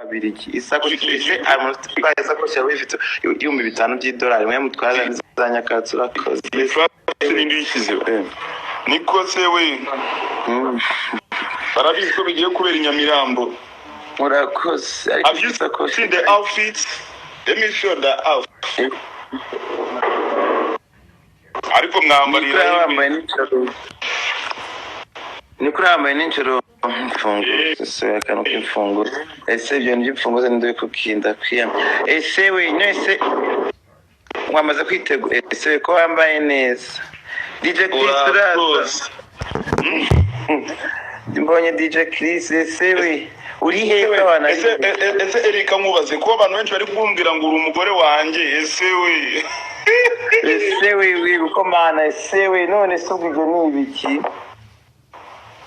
w'ababirigi isakoshi ise amutwaye isakoshi yawe ifite $5,000 mwe mutwaza za nyakatsi urakoze n'indi yishyize niko se we barabizi ko bigiye kubera Nyamirambo urakoze have you seen the outfits? Let me show the outfit. Ariko mwambarira Nikuri yambaye n'injoro mfunguro se akantu k'imfunguro ese ibyo n'imfunguzo ndi kukinda kwiyama ese we nese mwamaze kwitegura ese ko wambaye neza DJ Chris Raza mbonye DJ Chris ese we uri hehe wana ese Erika nkubaze ko abantu benshi bari kumbwira ngo uri umugore wanjye ese we uko mana ese we none se ubwo ni ibiki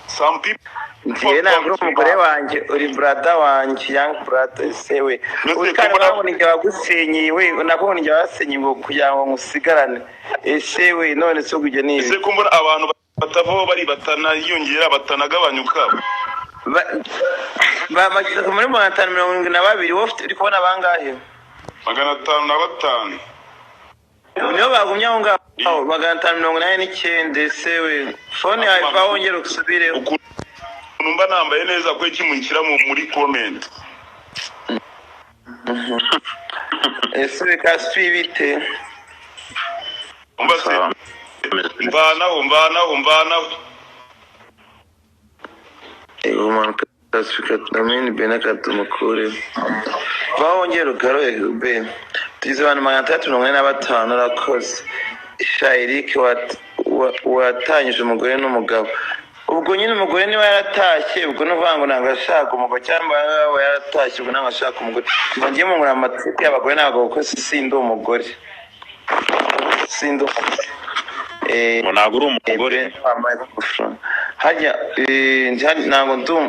some people ndiye ntabwo umugore wanjye uri brother wanjye young brother ese we ukabona njye wagusenyeye we unakubona njye wasenye ngo kugira ngo musigarane ese we none se ubwo ni ese ko mbona abantu batavaho bari batana yongera batanagabanyuka bamaze muri 572 wowe uri kubona bangahe 505 niyo bagumye aho ngaho 589 ese we phone yawe bawongera usubireho numva nambaye neza ko iki munshyira muri comment ese kasi bite umbase mbanaho man kasfika amen benakatu mukure bawongera ugaroye be tugize abantu 385 rakoze Shairike watanyije umugore n'umugabo ubwo nyine umugore niwe yaratashye ubwo nuvango nangashaka umugore cyangwa yaratashye ubwo nangashaka umugore ngiye mu ngura amatsiko y'abagore n'abagabo ko sindi umugore ntabwo uri umugore wambaye gufura hajya ntabwo ndum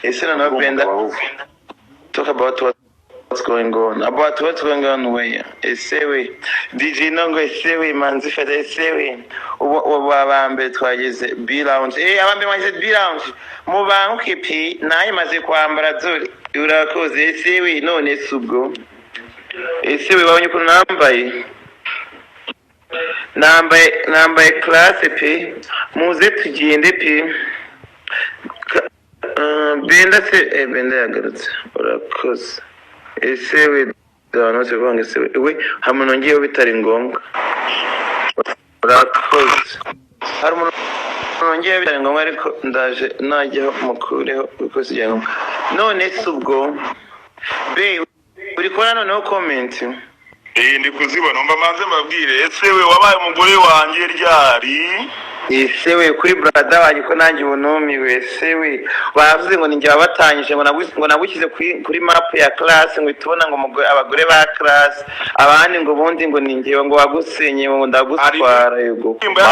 ese na Brenda talk about what's going on where esewe DJ Nongo esewe manzi fede esewe ubu abambe twageze B lounge abambe mwagize B lounge mubanguke pi naye maze kwambara dore urakoze esewe none subwo esewe wabonye ko nambaye class pe muze tugende pe Benda yagarutse urakoze ese we danose kwanga ese we hamwe nongiye bitari ngombwa urakoze hari umuntu nongiye bitari ngombwa ariko ndaje najyaho mukureho uko sigiye ngombwa none subwo be uri kora noneho comment ndi kuzibona mba manze mbabwire ese we wabaye umugore wanjye ryari ese we kuri brother wanjye ko nanjye ubunumiwe ese we bavuze ngo ninjye wabatanyije ngo nagukize kuri map ya class ngo itubona ngo abagore ba class abandi ngo bundi ngo ninjye ngo wagusenye ngo ndagutwara yego